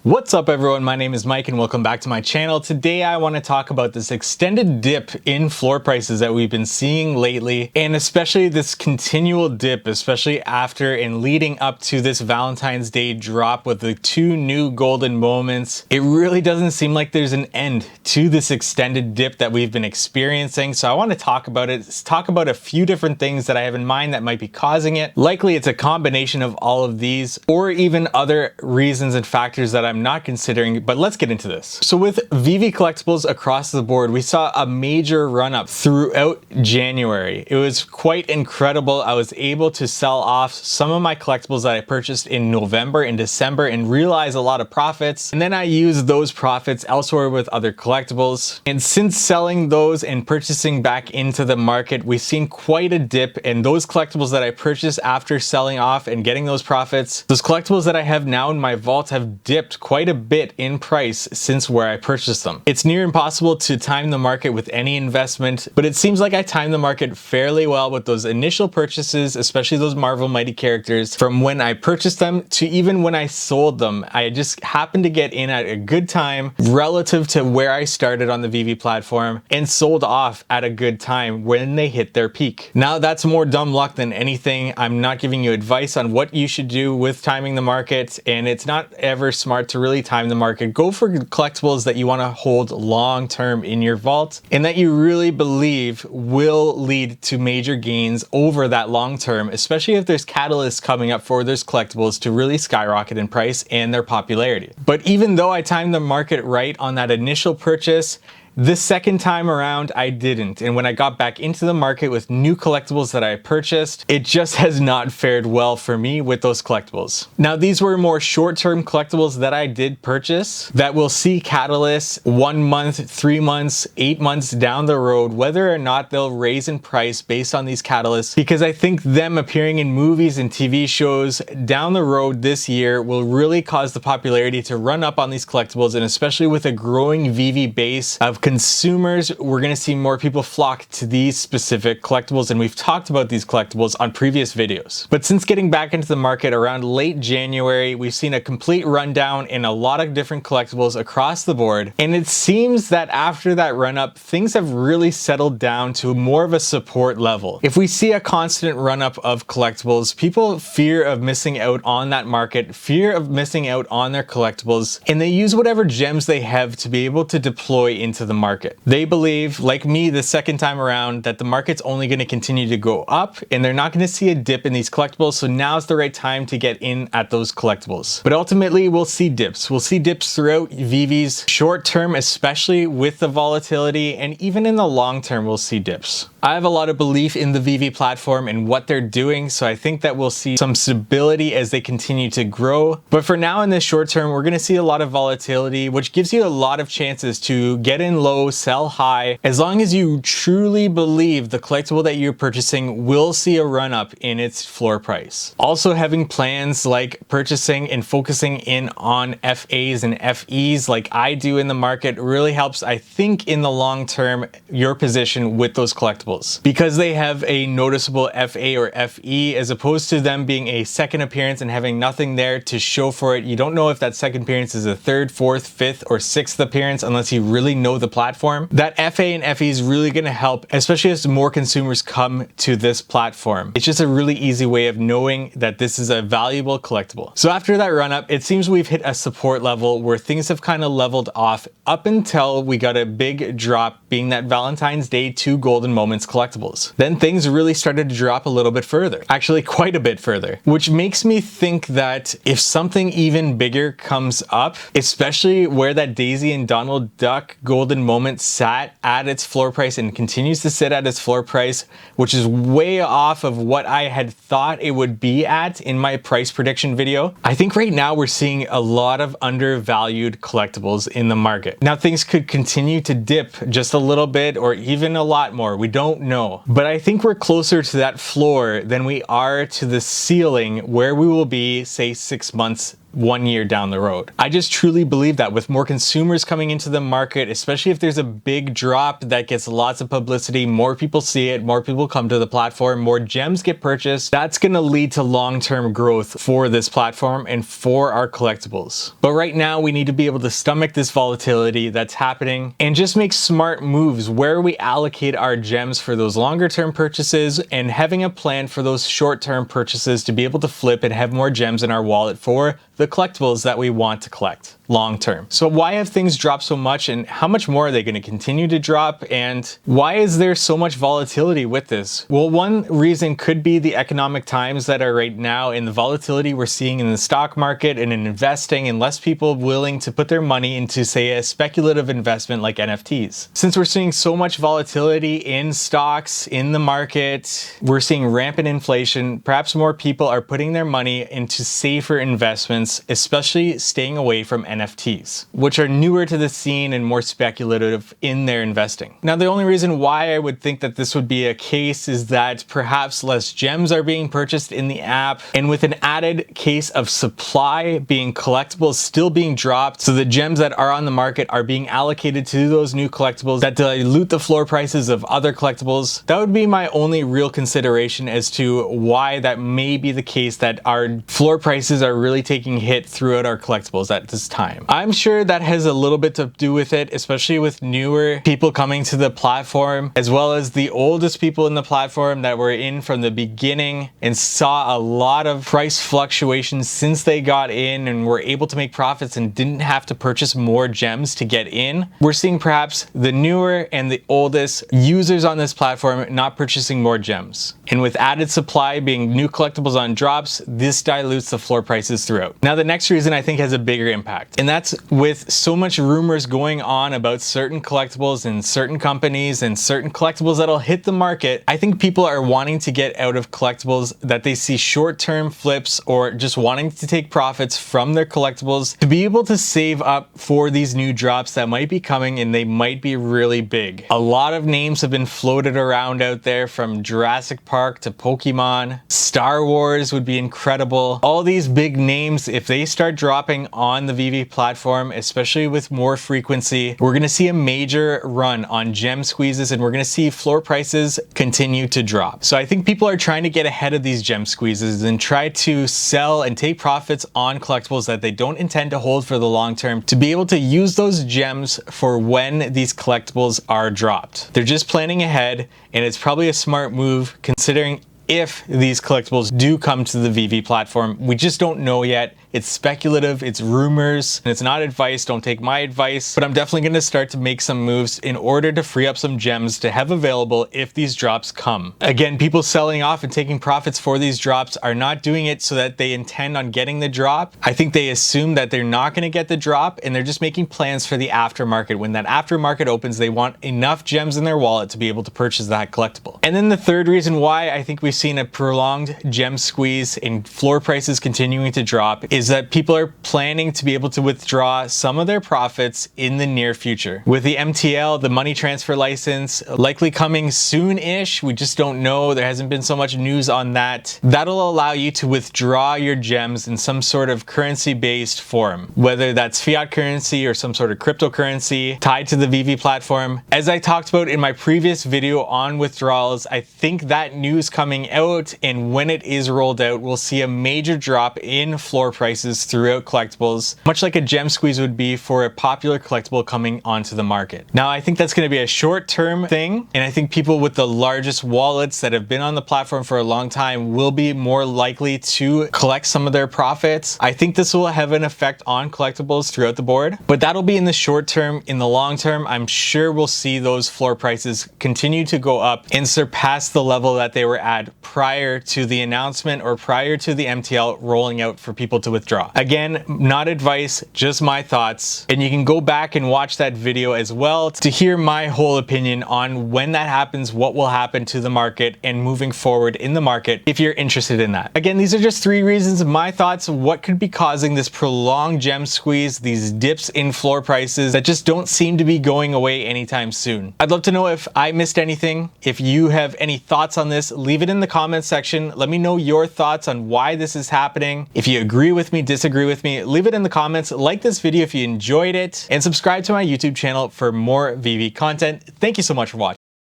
What's up everyone, my name is Mike and welcome back to my channel. Today I want to talk about this extended dip in floor prices that we've been seeing lately, and especially this continual dip, especially after and leading up to this Valentine's Day drop with the two new golden moments. It really doesn't seem like there's an end to this extended dip that we've been experiencing, so I want to talk about it, talk about a few different things that I have in mind that might be causing it. Likely it's a combination of all of these or even other reasons and factors that I'm not considering, but let's get into this. So with VeVe collectibles across the board, we saw a major run up throughout January. It was quite incredible. I was able to sell off some of my collectibles that I purchased in November and December and realize a lot of profits. And then I used those profits elsewhere with other collectibles. And since selling those and purchasing back into the market, we've seen quite a dip in those collectibles that I purchased after selling off and getting those profits. Those collectibles that I have now in my vault have dipped quite a bit in price since where I purchased them. It's near impossible to time the market with any investment, but it seems like I timed the market fairly well with those initial purchases, especially those Marvel Mighty characters, from when I purchased them to even when I sold them. I just happened to get in at a good time relative to where I started on the VeVe platform and sold off at a good time when they hit their peak. Now that's more dumb luck than anything. I'm not giving you advice on what you should do with timing the market, and it's not ever smart to really time the market. Go for collectibles that you want to hold long term in your vault and that you really believe will lead to major gains over that long term, especially if there's catalysts coming up for those collectibles to really skyrocket in price and their popularity. But even though I timed the market right on that initial purchase, the second time around, I didn't. And when I got back into the market with new collectibles that I purchased, it just has not fared well for me with those collectibles. Now, these were more short-term collectibles that I did purchase that will see catalysts 1 month, 3 months, 8 months down the road, whether or not they'll raise in price based on these catalysts, because I think them appearing in movies and TV shows down the road this year will really cause the popularity to run up on these collectibles, and especially with a growing VeVe base of consumers, we're going to see more people flock to these specific collectibles, and we've talked about these collectibles on previous videos. But since getting back into the market around late January, we've seen a complete rundown in a lot of different collectibles across the board, and it seems that after that run up, things have really settled down to more of a support level. If we see a constant run up of collectibles, people fear of missing out on that market, fear of missing out on their collectibles, and they use whatever gems they have to be able to deploy into the market. They believe, like me the second time around, that the market's only going to continue to go up and they're not going to see a dip in these collectibles, so now's the right time to get in at those collectibles. But ultimately, we'll see dips. We'll see dips throughout VeVe's short term, especially with the volatility, and even in the long term, we'll see dips. I have a lot of belief in the VeVe platform and what they're doing, so I think that we'll see some stability as they continue to grow. But for now, in this short term, we're going to see a lot of volatility, which gives you a lot of chances to get in low, sell high, as long as you truly believe the collectible that you're purchasing will see a run up in its floor price. Also, having plans like purchasing and focusing in on FAs and FEs like I do in the market really helps, I think, in the long term, your position with those collectibles, because they have a noticeable FA or FE as opposed to them being a second appearance and having nothing there to show for it. You don't know if that second appearance is a third, fourth, fifth, or sixth appearance unless you really know the platform. That FA and FE is really going to help, especially as more consumers come to this platform. It's just a really easy way of knowing that this is a valuable collectible. So after that run up, it seems we've hit a support level where things have kind of leveled off up until we got a big drop, being that Valentine's Day 2 golden moments collectibles. Then things really started to drop a little bit further, actually quite a bit further, which makes me think that if something even bigger comes up, especially where that Daisy and Donald Duck golden moment sat at its floor price and continues to sit at its floor price, which is way off of what I had thought it would be at in my price prediction video. I think right now we're seeing a lot of undervalued collectibles in the market. Now things could continue to dip just a little bit or even a lot more. We don't know. But I think we're closer to that floor than we are to the ceiling where we will be, say, 6 months 1 year down the road. I just truly believe that with more consumers coming into the market, especially if there's a big drop that gets lots of publicity, more people see it, more people come to the platform, more gems get purchased, that's going to lead to long-term growth for this platform and for our collectibles. But right now we need to be able to stomach this volatility that's happening and just make smart moves where we allocate our gems for those longer term purchases and having a plan for those short-term purchases to be able to flip and have more gems in our wallet for the collectibles that we want to collect long term. So why have things dropped so much, and how much more are they going to continue to drop, and why is there so much volatility with this? Well, one reason could be the economic times that are right now and the volatility we're seeing in the stock market and in investing, and less people willing to put their money into, say, a speculative investment like NFTs. Since we're seeing so much volatility in stocks, in the market, we're seeing rampant inflation, perhaps more people are putting their money into safer investments, especially staying away from NFTs, which are newer to the scene and more speculative in their investing. Now, the only reason why I would think that this would be a case is that perhaps less gems are being purchased in the app, and with an added case of supply being collectibles still being dropped, so the gems that are on the market are being allocated to those new collectibles that dilute the floor prices of other collectibles. That would be my only real consideration as to why that may be the case, that our floor prices are really taking hit throughout our collectibles at this time. I'm sure that has a little bit to do with it, especially with newer people coming to the platform, as well as the oldest people in the platform that were in from the beginning and saw a lot of price fluctuations since they got in and were able to make profits and didn't have to purchase more gems to get in. We're seeing perhaps the newer and the oldest users on this platform not purchasing more gems. And with added supply being new collectibles on drops, this dilutes the floor prices throughout. Now, the next reason I think has a bigger impact, and that's with so much rumors going on about certain collectibles and certain companies and certain collectibles that'll hit the market. I think people are wanting to get out of collectibles that they see short-term flips, or just wanting to take profits from their collectibles to be able to save up for these new drops that might be coming, and they might be really big. A lot of names have been floated around out there, from Jurassic Park to Pokemon. Star Wars would be incredible. All these big names, if they start dropping on the VeVe platform, especially with more frequency, we're going to see a major run on gem squeezes, and we're going to see floor prices continue to drop. So I think people are trying to get ahead of these gem squeezes and try to sell and take profits on collectibles that they don't intend to hold for the long term, to be able to use those gems for when these collectibles are dropped. They're just planning ahead, and it's probably a smart move considering if these collectibles do come to the VeVe platform. We just don't know yet. It's speculative, it's rumors, and it's not advice. Don't take my advice, but I'm definitely going to start to make some moves in order to free up some gems to have available if these drops come. Again, people selling off and taking profits for these drops are not doing it so that they intend on getting the drop. I think they assume that they're not going to get the drop, and they're just making plans for the aftermarket. When that aftermarket opens, they want enough gems in their wallet to be able to purchase that collectible. And then the third reason why I think we've seen a prolonged gem squeeze and floor prices continuing to drop is that people are planning to be able to withdraw some of their profits in the near future. With the MTL, the money transfer license, likely coming soon-ish, we just don't know. There hasn't been so much news on that. That'll allow you to withdraw your gems in some sort of currency-based form, whether that's fiat currency or some sort of cryptocurrency tied to the VeVe platform. As I talked about in my previous video on withdrawals, I think that news coming out, and when it is rolled out, we'll see a major drop in floor prices throughout collectibles, much like a gem squeeze would be for a popular collectible coming onto the market. Now, I think that's going to be a short-term thing, and I think people with the largest wallets that have been on the platform for a long time will be more likely to collect some of their profits. I think this will have an effect on collectibles throughout the board, but that'll be in the short term. In the long term, I'm sure we'll see those floor prices continue to go up and surpass the level that they were at prior to the announcement or prior to the MTL rolling out for people to withdraw. Again, not advice, just my thoughts. And you can go back and watch that video as well to hear my whole opinion on when that happens, what will happen to the market and moving forward in the market if you're interested in that. Again, these are just 3 reasons, my thoughts, what could be causing this prolonged gem squeeze, these dips in floor prices that just don't seem to be going away anytime soon. I'd love to know if I missed anything. If you have any thoughts on this, leave it in the comments section. Let me know your thoughts on why this is happening. If you agree with with me, disagree with me, leave it in the comments, like this video if you enjoyed it, and subscribe to my YouTube channel for more VeVe content. Thank you so much for watching.